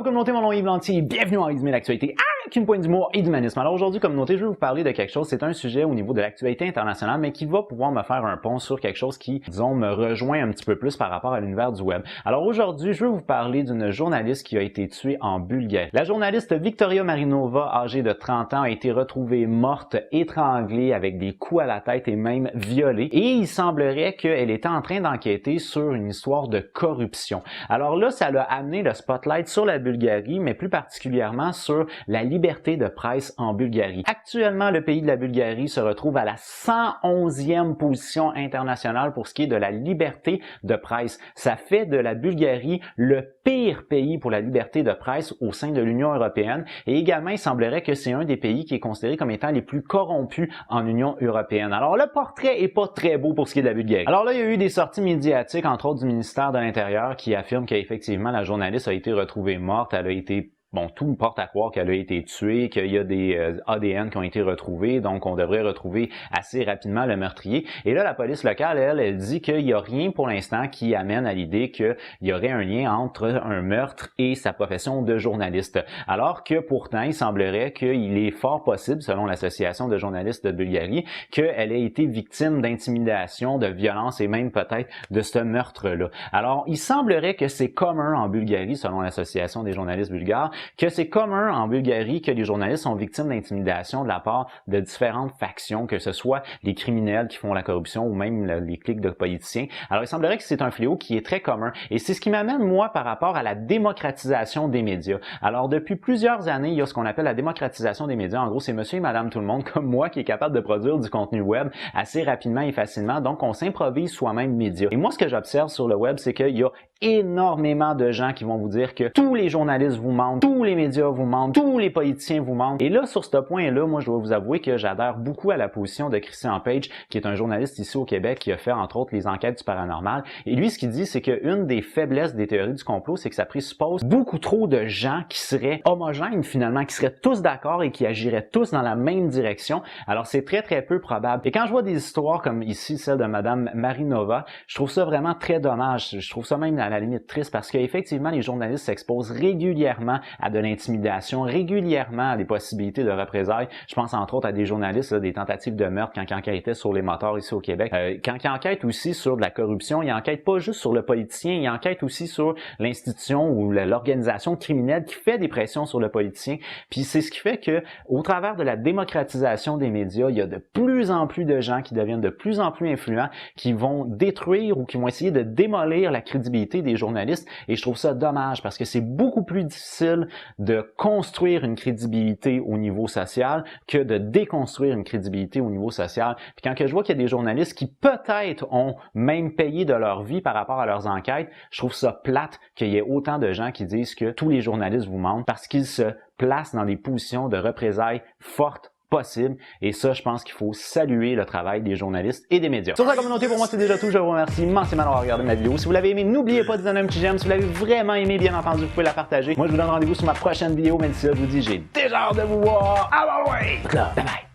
communauté, mon nom est Yves Lantier, bienvenue en résumé l'actualité avec une pointe d'humour et d'humanisme. Alors aujourd'hui, communauté, je vais vous parler de quelque chose, c'est un sujet au niveau de l'actualité internationale, mais qui va pouvoir me faire un pont sur quelque chose qui, disons, me rejoint un petit peu plus par rapport à l'univers du web. Alors aujourd'hui, je vais vous parler d'une journaliste qui a été tuée en Bulgarie. La journaliste Victoria Marinova, âgée de 30 ans, a été retrouvée morte, étranglée, avec des coups à la tête et même violée. Et il semblerait qu'elle était en train d'enquêter sur une histoire de corruption. Alors là, ça l'a amené le spotlight sur la Bulgarie, mais plus particulièrement sur la liberté de presse en Bulgarie. Actuellement, le pays de la Bulgarie se retrouve à la 111e position internationale pour ce qui est de la liberté de presse. Ça fait de la Bulgarie le pire pays pour la liberté de presse au sein de l'Union européenne. Et également, il semblerait que c'est un des pays qui est considéré comme étant les plus corrompus en Union européenne. Alors, le portrait est pas très beau pour ce qui est de la Bulgarie. Alors là, il y a eu des sorties médiatiques, entre autres du ministère de l'Intérieur, qui affirment qu'effectivement, la journaliste a été retrouvée morte. Elle a été tout porte à croire qu'elle a été tuée, qu'il y a des ADN qui ont été retrouvés, donc on devrait retrouver assez rapidement le meurtrier. Et là, la police locale, elle dit qu'il n'y a rien pour l'instant qui amène à l'idée qu'il y aurait un lien entre un meurtre et sa profession de journaliste. Alors que pourtant, il semblerait qu'il est fort possible, selon l'Association de journalistes de Bulgarie, qu'elle ait été victime d'intimidation, de violence et même peut-être de ce meurtre-là. Alors, il semblerait que c'est commun en Bulgarie, selon l'Association des journalistes bulgares, que c'est commun en Bulgarie que les journalistes sont victimes d'intimidation de la part de différentes factions, que ce soit les criminels qui font la corruption ou même les cliques de politiciens. Alors, il semblerait que c'est un fléau qui est très commun. Et c'est ce qui m'amène, moi, par rapport à la démocratisation des médias. Alors, depuis plusieurs années, il y a ce qu'on appelle la démocratisation des médias. En gros, c'est monsieur et madame tout le monde, comme moi, qui est capable de produire du contenu web assez rapidement et facilement. Donc, on s'improvise soi-même média. Et moi, ce que j'observe sur le web, c'est qu'il y a énormément de gens qui vont vous dire que tous les journalistes vous mentent, tous les médias vous mentent, tous les politiciens vous mentent. Et là, sur ce point-là, moi, je dois vous avouer que j'adhère beaucoup à la position de Christian Page, qui est un journaliste ici au Québec, qui a fait, entre autres, les enquêtes du paranormal. Et lui, ce qu'il dit, c'est qu'une des faiblesses des théories du complot, c'est que ça présuppose beaucoup trop de gens qui seraient homogènes, finalement, qui seraient tous d'accord et qui agiraient tous dans la même direction. Alors, c'est très, très peu probable. Et quand je vois des histoires comme ici, celle de Madame Marinova, je trouve ça vraiment très dommage. Je trouve ça même à la limite triste parce qu'effectivement, les journalistes s'exposent régulièrement à de l'intimidation, régulièrement à des possibilités de représailles. Je pense entre autres à des journalistes, là, des tentatives de meurtre quand ils enquêtaient sur les motards ici au Québec. Quand ils enquêtent aussi sur de la corruption, ils enquêtent pas juste sur le politicien, ils enquêtent aussi sur l'institution ou l'organisation criminelle qui fait des pressions sur le politicien. Puis c'est ce qui fait que, au travers de la démocratisation des médias, il y a de plus en plus de gens qui deviennent de plus en plus influents, qui vont détruire ou qui vont essayer de démolir la crédibilité des journalistes. Et je trouve ça dommage parce que c'est beaucoup plus difficile de construire une crédibilité au niveau social que de déconstruire une crédibilité au niveau social. Puis quand que je vois qu'il y a des journalistes qui peut-être ont même payé de leur vie par rapport à leurs enquêtes, je trouve ça plate qu'il y ait autant de gens qui disent que tous les journalistes vous mentent parce qu'ils se placent dans des positions de représailles fortes possible. Et ça, je pense qu'il faut saluer le travail des journalistes et des médias. Sur la communauté, pour moi, c'est déjà tout. Je vous remercie immensément d'avoir regardé ma vidéo. Si vous l'avez aimé, n'oubliez pas de donner un petit j'aime. Si vous l'avez vraiment aimé, bien entendu, vous pouvez la partager. Moi, je vous donne rendez-vous sur ma prochaine vidéo, mais d'ici là, je vous dis, j'ai déjà hâte de vous voir. Ah bah ouais! Bye bye!